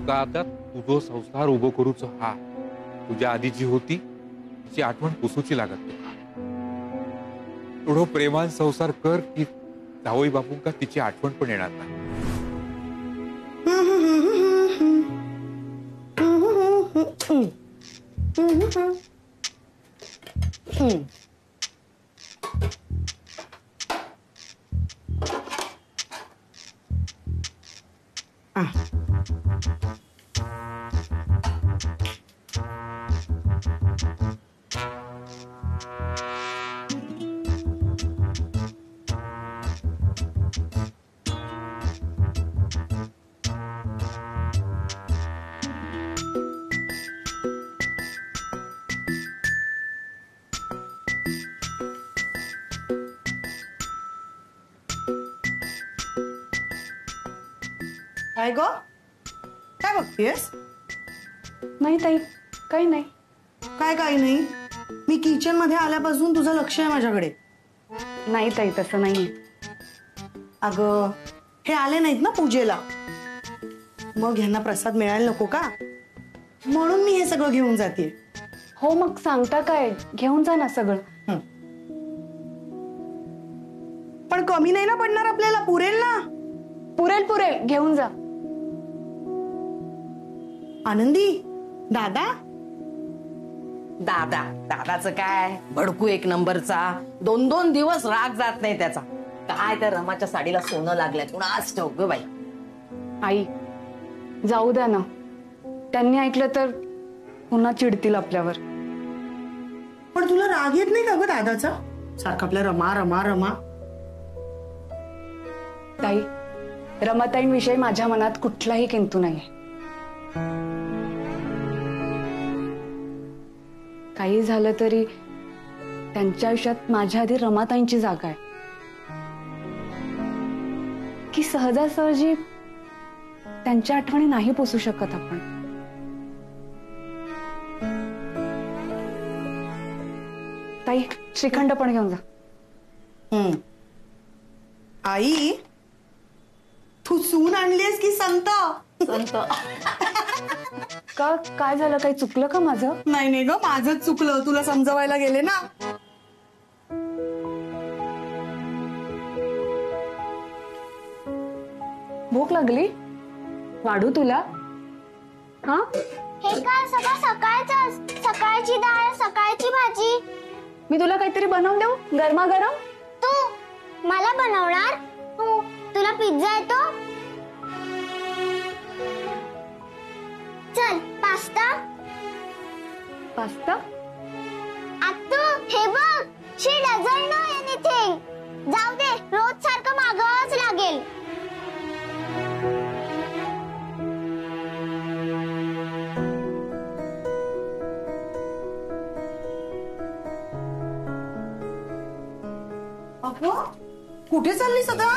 तुका आता तुझो संसार उभो करूचो हा तुझ्या आधी जी होती तिची आठवण पुसूची लागत तुका. एवढो प्रेमान संसार कर की जावई बापूंका तिची आठवण पण येणार नाही. काय ग काय बघतेस? नाही ताई काही नाही. काय काही नाही. मी किचन मध्ये आल्यापासून तुझं लक्ष आहे माझ्याकडे. नाही ताई तसं नाहीये. अगं हे आले नाहीत ना पूजेला, मग ह्यांना प्रसाद मिळायला नको का, म्हणून मी हे सगळं घेऊन जाते. हो मग सांगता काय, घेऊन जा ना सगळं. पण कमी नाही ना पडणार आपल्याला, पुरेल ना? पुरेल पुरेल, घेऊन जा. आनंदी दादा दादा दादाचं काय, भडकू एक नंबरचा. 2-2 दिवस राग जात नाही त्याचा. काय त्या रमाच्या साडीला सोनं लागलंय कुणाच ठाऊक ग बाई. आई जाऊ द्या ना, त्यांनी ऐकलं तर पुन्हा चिडतील आपल्यावर. पण तुला राग येत नाही का ग दादाचा? सारखं आपल्या रमा रमा रमा. ताई रमाताईंविषयी माझ्या मनात कुठलाही किंतु नाहीये. काही झालं तरी त्यांच्या आयुष्यात माझ्या आधी रमाताईंची जागा आहे की सहजासहजी त्यांच्या आठवणी नाही पोसू शकत आपण. ताई श्रीखंड पण घेऊन जा. आई तू सून आणलीस की संत? संत. का काय झालं, काही चुकलं का माझं? नाही नाही ग, माझंच चुकलं, तुला समजवायला गेले ना. भूक लागली, वाढू तुला? हा हे काय सगळं सकाळचं, सकाळची डाळ सकाळची भाजी. मी तुला काहीतरी बनवून देऊ गरमागरम? तू मला बनवणार? तुला पिझ्झा येतो? चल पास्ता. पास्ता? आत्तू हे बघ, शी डझंट नो एनीथिंग. जाऊ दे, रोज सारखं मागावंच लागेल. अगो कुठे चाललीस आता?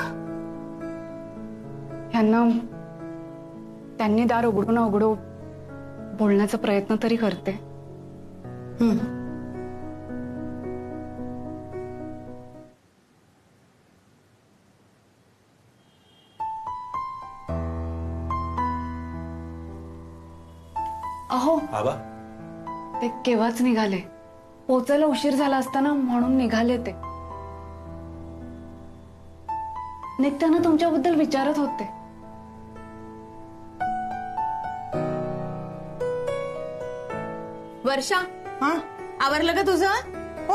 ह्यांना त्यांनी दार उघडू ना उघडू बोलण्याचा प्रयत्न तरी करते. अहो बाबा ते केव्हाच निघाले. पोचायला उशीर झाला असताना म्हणून निघाले ते. निघताना तुमच्याबद्दल विचारत होते. वर्षा हा आवरलं का तुझं? हो.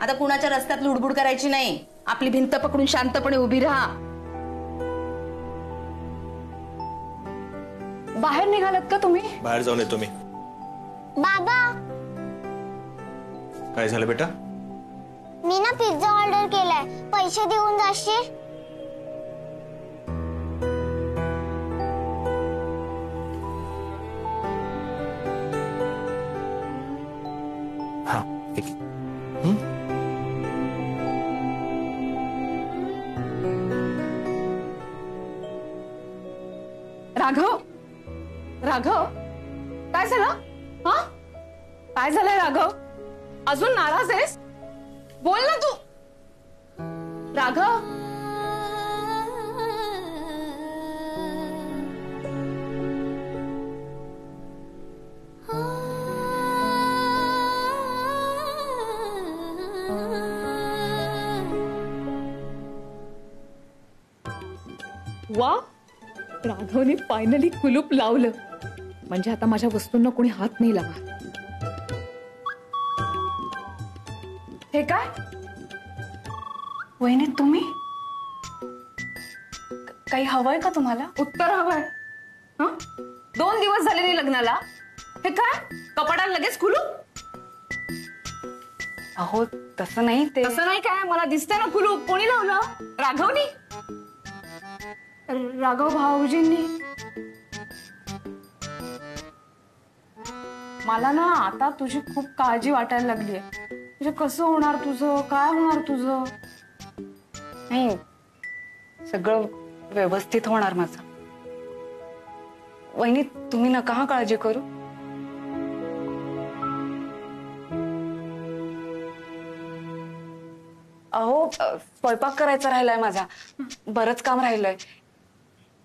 आता कुणाच्या रस्त्यात लुडबुड करायची नाही. आपली भिंत पकडून शांतपणे उभी राहा. बाहेर निघालात का तुम्ही? बाहेर जाऊन येतो मी. बाबा काय झालं बेटा? मी ना पिझ्झा ऑर्डर केलाय, पैसे देऊन जाशील? हा ठीक. राघव राघव काय झालं? हा काय झालंय राघव? अजून नाराज आहेस? बोल ना तू. राघव वा, राघवने फायनली कुलूप लावलं. म्हणजे आता माझ्या वस्तूंना कोणी हात नाही लावणार. हे काय वहिनी, तुम्ही काही हवंय का तुम्हाला? उत्तर हवंय. हं? 2 दिवस झाले नाही लग्नाला. हे काय कपाटाला लगेच कुलूप? अहो तसं नाही, ते तसं नाही काय, मला दिसतंय ना कुलूप. कोणी लावलं? राघवनी? राघव भाऊजींनी. मला ना आता तुझी खूप काळजी वाटायला लागली आहे. म्हणजे कसं होणार तुझं, काय होणार तुझं? नाही, सगळं व्यवस्थित होणार माझं. वहिनी तुम्ही नका हा काळजी करू. अहो स्वयंपाक करायचा राहिलाय माझा, बरंच काम राहिलंय.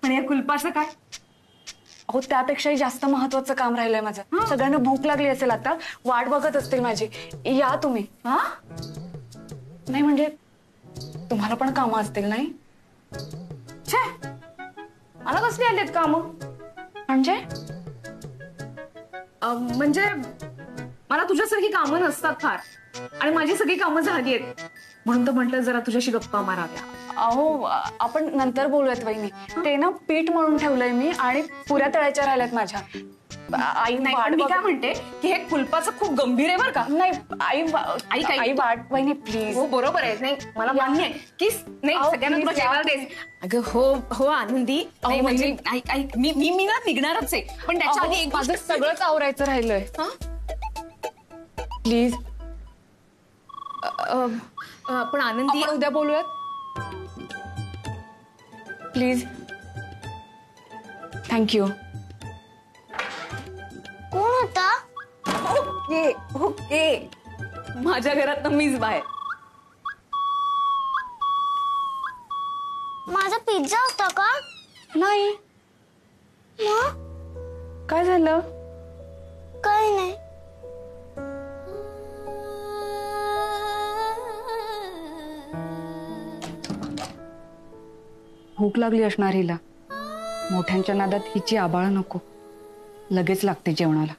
आणि या कुलपाचं काय? अहो त्यापेक्षाही जास्त महत्वाचं काम राहिलंय माझं. सगळ्यांना भूक लागली असेल, आता वाट बघत असतील माझी. या तुम्ही. हा, नाही म्हणजे तुम्हाला पण कामं असतील नाही? छे, मला कसली आलीत काम? म्हणजे म्हणजे मला तुझ्यासारखी कामं नसतात फार, आणि माझी सगळी कामं झाली आहेत, म्हणून तर म्हटलं जरा तुझ्याशी गप्पा माराव्या. अहो आपण नंतर बोलूयात वहिनी. ते ना पीठ मळून ठेवलंय मी, आणि पुऱ्या तळायच्या राहिल्यात माझ्या. आई नाही, वाट पण मी बघ- काय म्हणते की हे कुलपाचं खूप गंभीर आहे बरं का. नाही आई आई काय? आई वाट वहिनी प्लीज. हो बरोबर आहे. नाही मला मान्य आहे की नाही, अहो, सगळ्यांना तुला please या. जेवायला द्यायचं. अगं हो हो आनंदी. नाही म्हणजे ऐक ऐक, मी ना निघणारच आहे, पण त्याच्या आधी एक माझं सगळंच आवरायचं राहिलंय. हा? प्लीज पण आनंदी आपण उद्या बोलूयात प्लीज. थँक्यू. कोण होता? ओके ओके, माझ्या घरात मीच बाहेर. माझा पिझ्झा होता का? नाही, मग काय झालं? काही नाही. भूक लागली असणार हिला. मोठ्यांच्या नादात हिची आबाळ नको, लगेच लागते जेवणाला.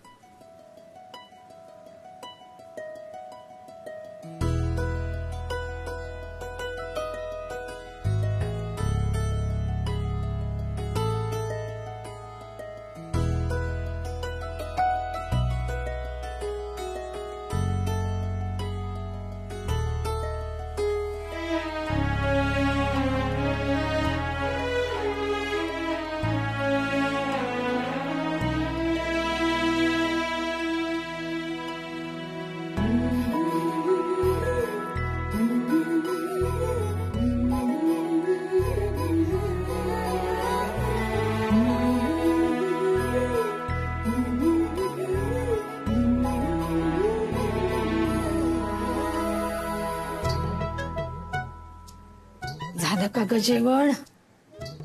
झालं का ग जेवण?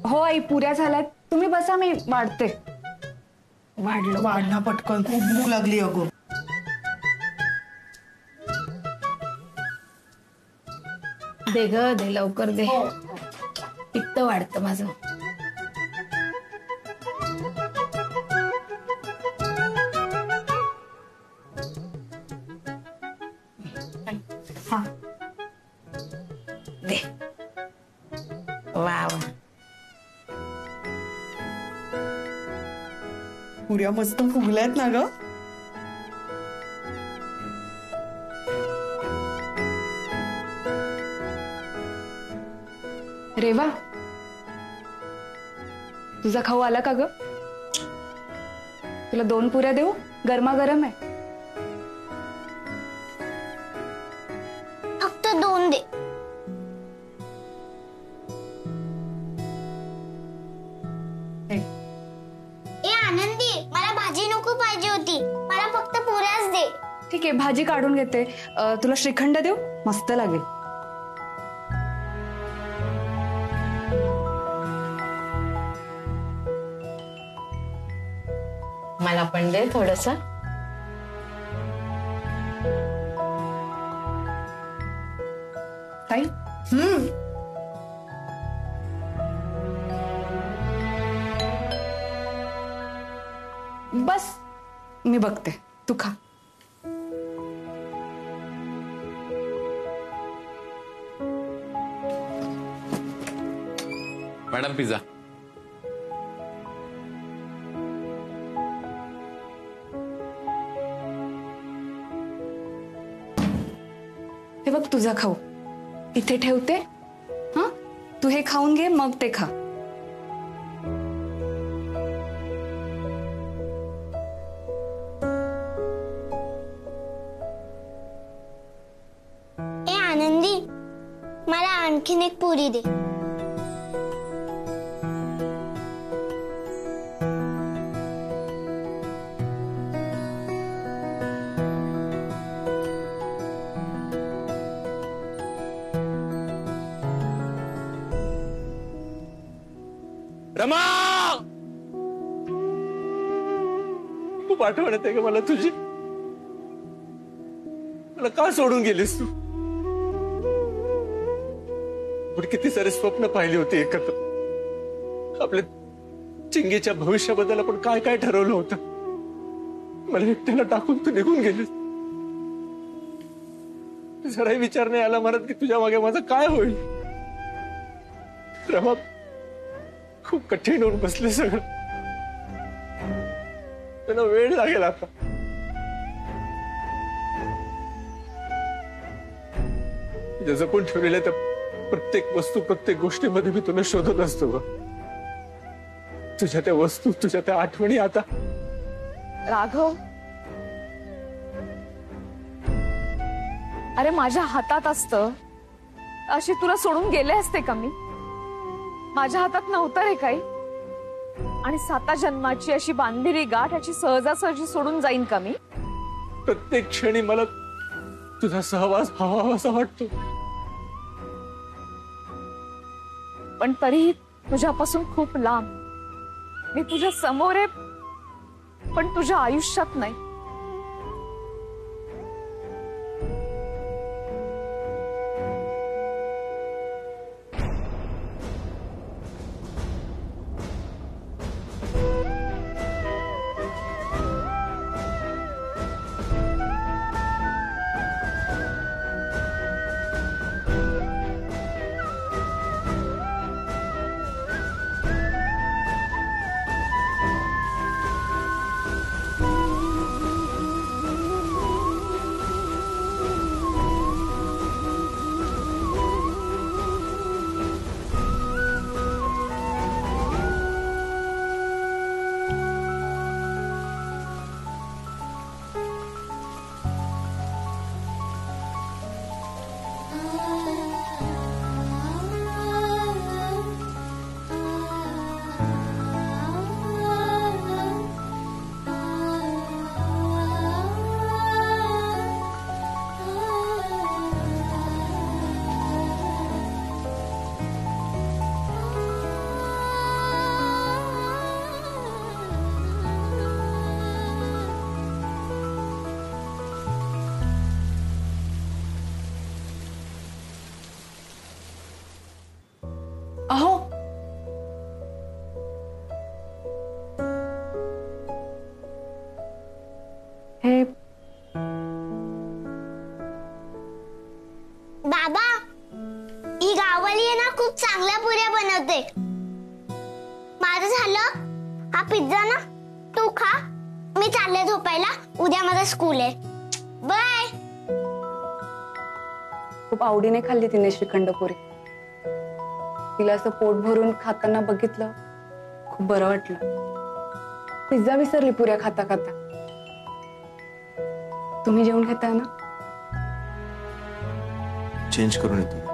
हो आई, पुऱ्या झाल्यात. तुम्ही बसा, मी वाढते. वाढला पटकन, खूप भूक लागली अगं. दे ग दे, लवकर दे. पित्त वाढतं माझं. हा, दे. वा वा. पुऱ्या मस्त फुगल्यात ना ग. रेवा, तुझा खाऊ आला का ग? तुला 2 पुऱ्या देऊ? गरमागरम आहे. फक्त 2 दे. ए आनंदी, मला भाजी नको पाहिजे होती, मला फक्त पुऱ्याच दे. ठीक आहे, भाजी काढून घेते. तुला श्रीखंड देऊ? मस्त लागेल. मला पण दे थोडस. ताई, बस मी बघते, तू खा. Madam pizza. हे बघ तुझा खाऊ इथे ठेवते. हा, तू हे खाऊन घे, मग ते खा. ए आनंदी, मला आणखीन एक पुरी दे. रमा, खूप आठवण येते का मला तुझी? मला का सोडून गेलीस तू? पण किती सारे स्वप्न पाहिली होती एकत्र. आपल्या चिंगीच्या भविष्याबद्दल आपण काय काय ठरवलं होतं. मला एकट्याला टाकून तू निघून गेलीस. जराही विचार नाही आला मनात की तुझ्या मागे माझं काय होईल. रमा, खूप कठीण होऊन बसले सगळं. त्यांना वेळ लागेल आता. जपून ठेवलेल्या त्या प्रत्येक वस्तू, प्रत्येक गोष्टीमध्ये मी तुला शोधत असतो ग. तुझ्या त्या वस्तू, तुझ्या त्या आठवणी आता. राघव, अरे माझ्या हातात असतं अशी तुला सोडून गेले असते का मी? माझ्या हातात नव्हतं रे काही. आणि 7 जन्माची अशी बांधलेली गाठ याची सहजासहजी सोडून जाईन का मी? प्रत्येक क्षणी मला तुझा सहवास हवा असा वाटतो. पण तरीही तुझ्यापासून खूप लांब. मी तुझ्या समोर आहे, पण तुझ्या आयुष्यात नाही. अहो, हे बाबा, ही गाववाली आहे ना, खूप चांगल्या पुऱ्या बनवते. माझं झालं. हा पिझ्झा ना तू खा, मी चालले झोपायला. उद्या माझा स्कूल आहे. बाय. खूप आवडीने खाल्ली तिने श्रीखंडपुरी. तिला असं पोट भरून खाताना बघितलं, खूप बरं वाटलं. पिझ्झा विसरली पुऱ्या खाता खाता. तुम्ही जेवण घेताय ना? चेंज करून येतो.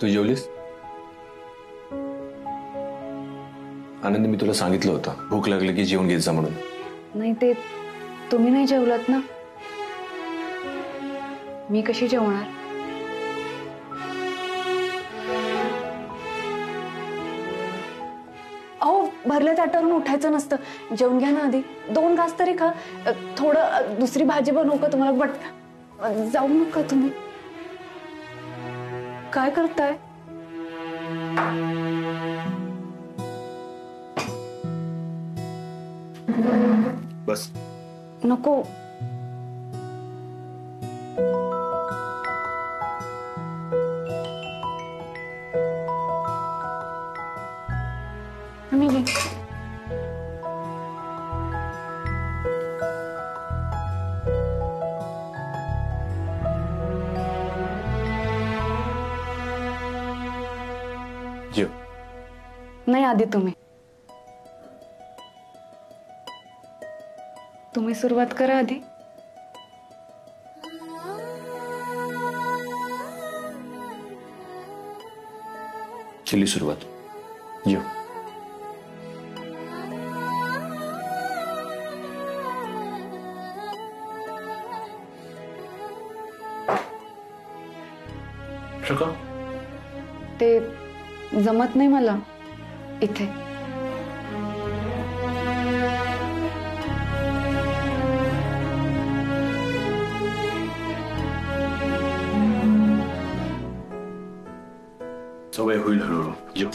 तू जेवलीस? आनंद, मी तुला सांगितलं होतं भूक लागली की जेवून घेत जा म्हणून. नाही, ते तुम्ही नाही जेवलात ना, मी कशी जेवणार? अहो, भरल्या ताटावरून उठायचं नसतं, जेवून घ्या ना आधी. 2 घास तरी खा. थोडं दुसरी भाजी बनवू का तुम्हाला? बट जाऊ नका तुम्ही. काय करताय? बस. नको. मी घे. जेव. नाही, आधी तुम्ही सुरुवात करा आधी. चली सुरुवात. जेव. शका? ते जमत नाही मला इथे. सवय होईल हळूहळू. जेव.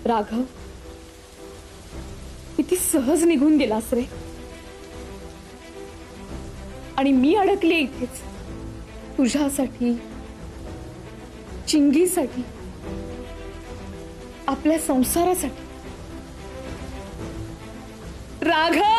राघव, किती सहज निघून गेलास रे. आणि मी अडकले इथेच तुझ्यासाठी, चिंगीसाठी, आपल्या संसारासाठी. राघव.